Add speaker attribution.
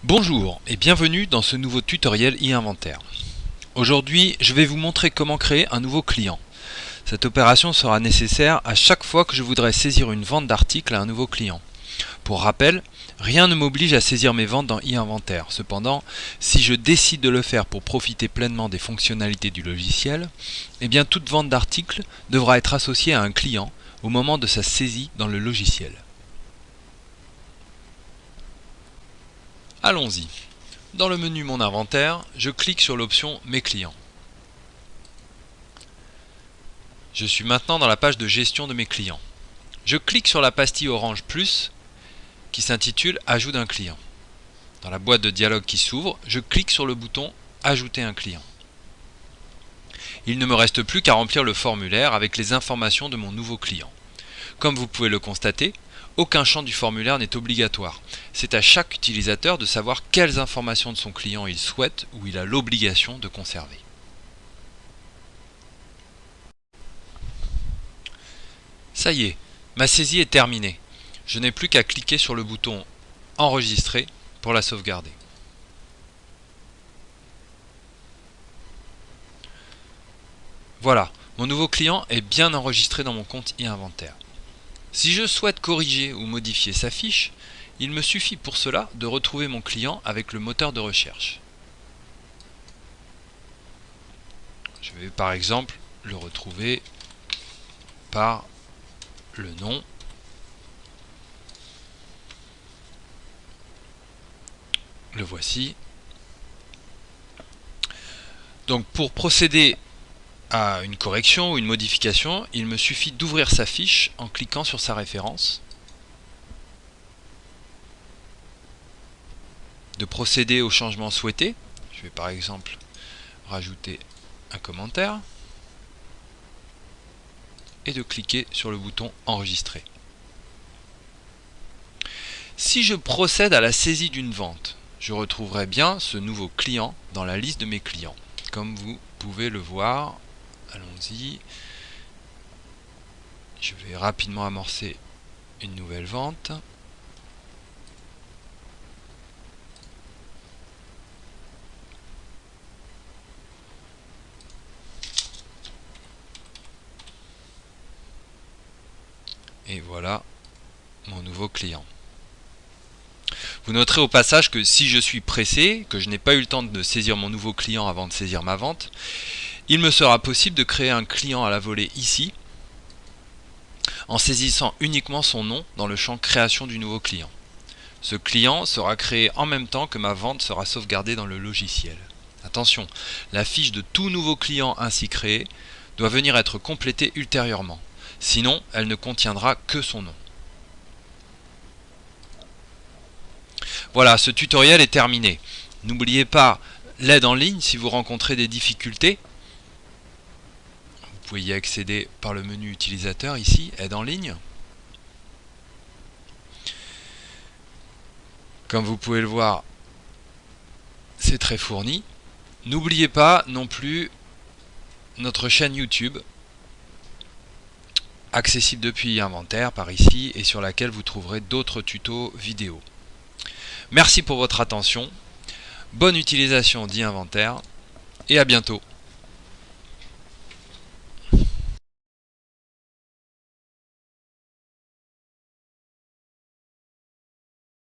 Speaker 1: Bonjour et bienvenue dans ce nouveau tutoriel e-inventaire. Aujourd'hui, je vais vous montrer comment créer un nouveau client. Cette opération sera nécessaire à chaque fois que je voudrais saisir une vente d'article à un nouveau client. Pour rappel, rien ne m'oblige à saisir mes ventes dans e-inventaire. Cependant, si je décide de le faire pour profiter pleinement des fonctionnalités du logiciel, eh bien toute vente d'article devra être associée à un client au moment de sa saisie dans le logiciel. Allons-y. Dans le menu Mon inventaire, je clique sur l'option Mes clients. Je suis maintenant dans la page de gestion de mes clients. Je clique sur la pastille orange plus qui s'intitule Ajout d'un client. Dans la boîte de dialogue qui s'ouvre, je clique sur le bouton Ajouter un client. Il ne me reste plus qu'à remplir le formulaire avec les informations de mon nouveau client. Comme vous pouvez le constater, aucun champ du formulaire n'est obligatoire. C'est à chaque utilisateur de savoir quelles informations de son client il souhaite ou il a l'obligation de conserver. Ça y est, ma saisie est terminée. Je n'ai plus qu'à cliquer sur le bouton Enregistrer pour la sauvegarder. Voilà, mon nouveau client est bien enregistré dans mon compte e-inventaire. Si je souhaite corriger ou modifier sa fiche, il me suffit pour cela de retrouver mon client avec le moteur de recherche. Je vais par exemple le retrouver par le nom. Le voici. Donc pour procéder à une correction ou une modification, il me suffit d'ouvrir sa fiche en cliquant sur sa référence, de procéder au changement souhaité. Je vais par exemple rajouter un commentaire et de cliquer sur le bouton Enregistrer. Si je procède à la saisie d'une vente, je retrouverai bien ce nouveau client dans la liste de mes clients. Comme vous pouvez le voir, allons-y. Je vais rapidement amorcer une nouvelle vente. Et voilà mon nouveau client. Vous noterez au passage que si je suis pressé, que je n'ai pas eu le temps de saisir mon nouveau client avant de saisir ma vente, il me sera possible de créer un client à la volée ici, en saisissant uniquement son nom dans le champ Création du nouveau client. Ce client sera créé en même temps que ma vente sera sauvegardée dans le logiciel. Attention, la fiche de tout nouveau client ainsi créé doit venir être complétée ultérieurement. Sinon, elle ne contiendra que son nom. Voilà, ce tutoriel est terminé. N'oubliez pas l'aide en ligne si vous rencontrez des difficultés. Vous pouvez y accéder par le menu utilisateur ici, aide en ligne. Comme vous pouvez le voir, c'est très fourni. N'oubliez pas non plus notre chaîne YouTube, accessible depuis Inventaire par ici et sur laquelle vous trouverez d'autres tutos vidéo. Merci pour votre attention, bonne utilisation d'e-inventaire et à bientôt.